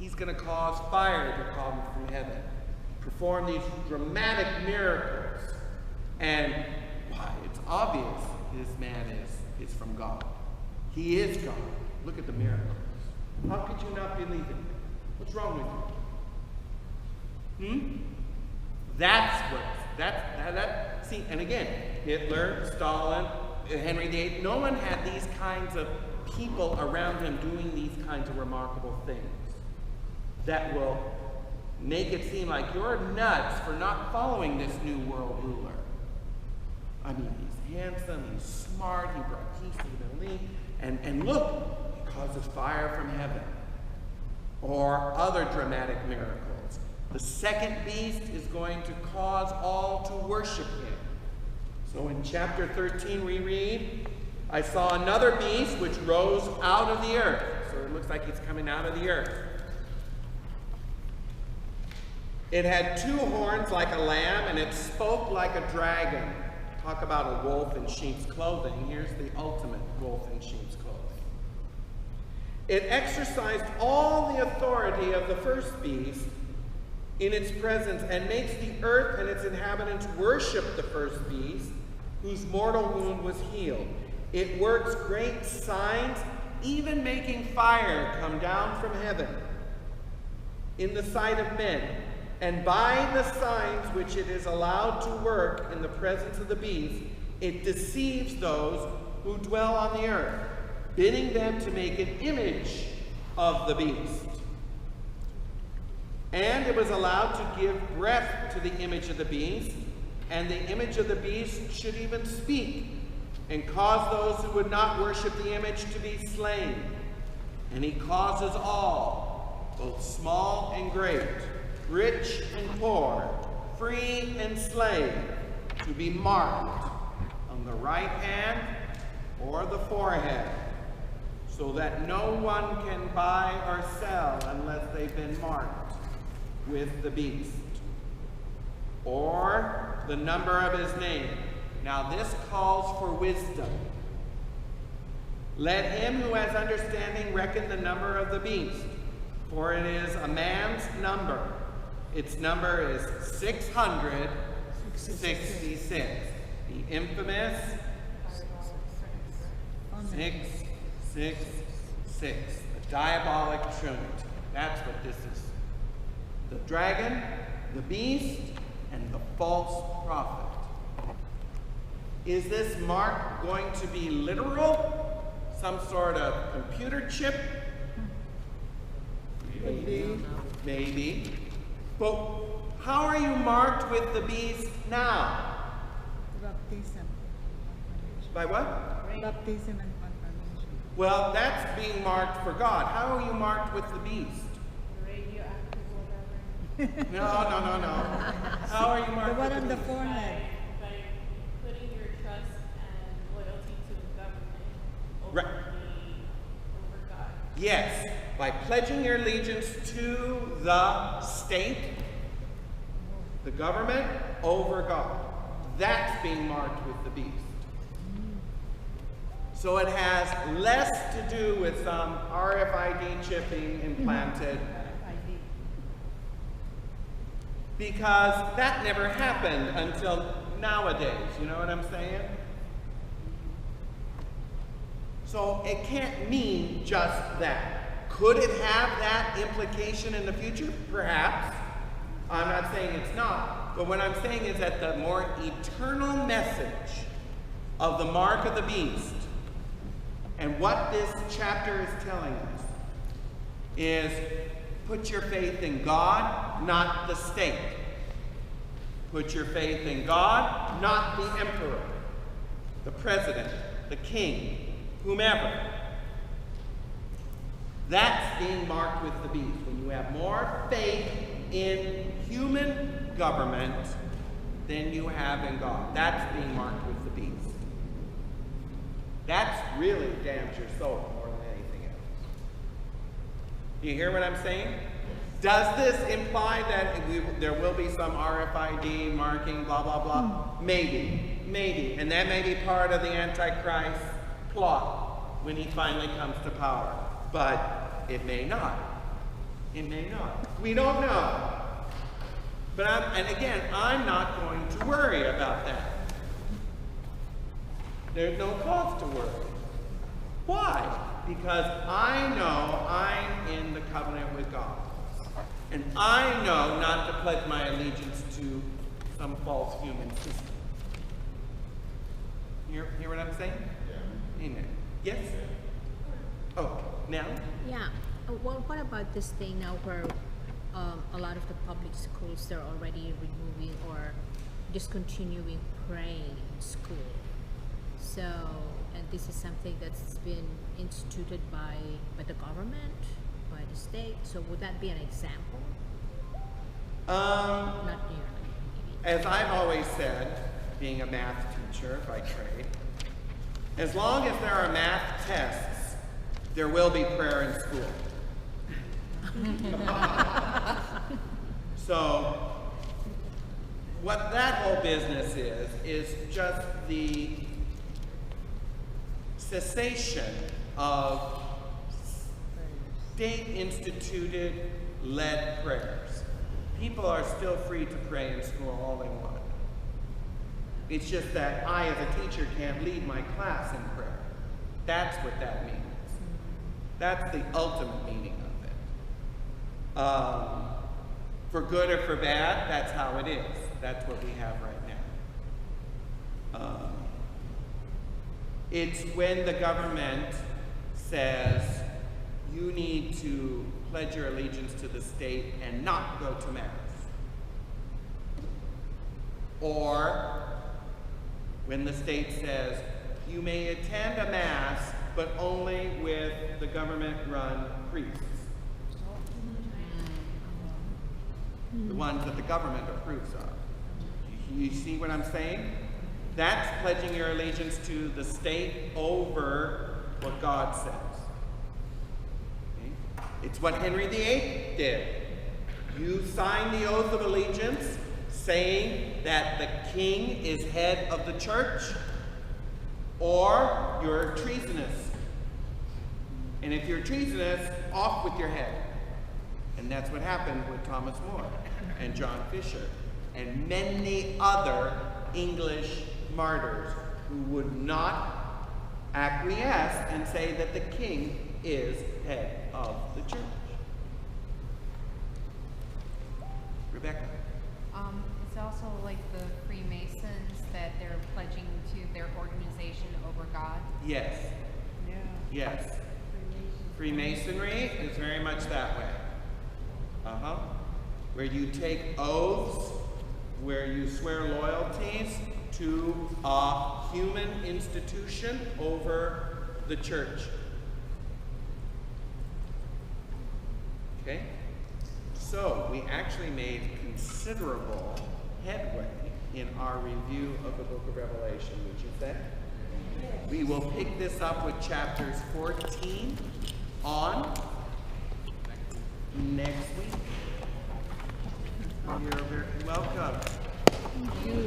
he's going to cause fire to come from heaven, perform these dramatic miracles. And why? It's obvious this man is from God. He is God. Look at the miracles. How could you not believe it? What's wrong with you? See, and again, Hitler, Stalin, Henry VIII, no one had these kinds of people around him doing these kinds of remarkable things that will make it seem like you're nuts for not following this new world ruler. I mean, he's handsome, he's smart, he brought peace to the Middle East, and look, he causes fire from heaven. Or other dramatic miracles. The second beast is going to cause all to worship him. So in chapter 13 we read, I saw another beast which rose out of the earth. So it looks like it's coming out of the earth. It had 2 horns like a lamb, and it spoke like a dragon. Talk about a wolf in sheep's clothing. Here's the ultimate wolf in sheep's clothing. It exercised all the authority of the first beast in its presence, and makes the earth and its inhabitants worship the first beast, whose mortal wound was healed. It works great signs, even making fire come down from heaven in the sight of men. And by the signs which it is allowed to work in the presence of the beast, it deceives those who dwell on the earth, bidding them to make an image of the beast. And it was allowed to give breath to the image of the beast, and the image of the beast should even speak, and cause those who would not worship the image to be slain. And he causes all, both small and great, rich and poor, free and slave, to be marked on the right hand or the forehead, so that no one can buy or sell unless they've been marked with the beast, or the number of his name. Now this calls for wisdom. Let him who has understanding reckon the number of the beast, for it is a man's number. Its number is 666. The infamous 666. The diabolic Trinity. That's what this is. The dragon, the beast, and the false prophet. Is this mark going to be literal? Some sort of computer chip? Maybe. But how are you marked with the beast now? Baptism. By what? Baptism and confirmation. Well, that's being marked for God. How are you marked with the beast? Radioactive whatever. No. How are you marked The one with on the the beast? forehead. By putting your trust and loyalty to the government over Right. over God. Yes, by pledging your allegiance to the state, the government, over God. That's being marked with the beast. So it has less to do with some RFID chipping implanted, because that never happened until nowadays. You know what I'm saying? So it can't mean just that. Could it have that implication in the future? Perhaps. I'm not saying it's not. But what I'm saying is that the more eternal message of the mark of the beast, and what this chapter is telling us, is put your faith in God, not the state. Put your faith in God, not the emperor, the president, the king, whomever. That's being marked with the beast. When you have more faith in human government than you have in God. That's being marked with the beast. That's really damns your soul more than anything else. Do you hear what I'm saying? Does this imply that there will be some RFID marking, blah, blah, blah? Maybe. And that may be part of the Antichrist plot when he finally comes to power. But it may not. It may not. We don't know. But I'm not going to worry about that. There's no cause to worry. Why? Because I know I'm in the covenant with God. And I know not to pledge my allegiance to some false human system. Hear what I'm saying? Yeah. Amen. Yes? Oh, now? Yeah. Well, what about this thing now where a lot of the public schools, they're already removing or discontinuing praying in school? So, and this is something that's been instituted by the government, by the state. So would that be an example? Not nearly, maybe. As I've always said, being a math teacher by trade, as long as there are math tests, there will be prayer in school. So, what that whole business is just the cessation of state-instituted led prayers. People are still free to pray in school all they want. It's just that I, as a teacher, can't lead my class in prayer. That's what that means. That's the ultimate meaning of it. For good or for bad, that's how it is. That's what we have right now. It's when the government says you need to pledge your allegiance to the state and not go to Mass. Or when the state says you may attend a Mass, but only with the government-run priests. The ones that the government approves of. You see what I'm saying? That's pledging your allegiance to the state over what God says. Okay? It's what Henry VIII did. You sign the oath of allegiance saying that the king is head of the church, or you're treasonous. And if you're treasonous, off with your head. And that's what happened with Thomas More and John Fisher and many other English martyrs who would not acquiesce and say that the king is head of the church. Rebecca? It's also like the Freemasons that they're pledging to their organization over God. Yes. Yeah. Yes. Freemasonry is very much that way. Where you take oaths, where you swear loyalties to a human institution over the church. Okay? So, we actually made considerable headway in our review of the book of Revelation, would you say? We will pick this up with chapters 14 on next week. You're very welcome. Thank you.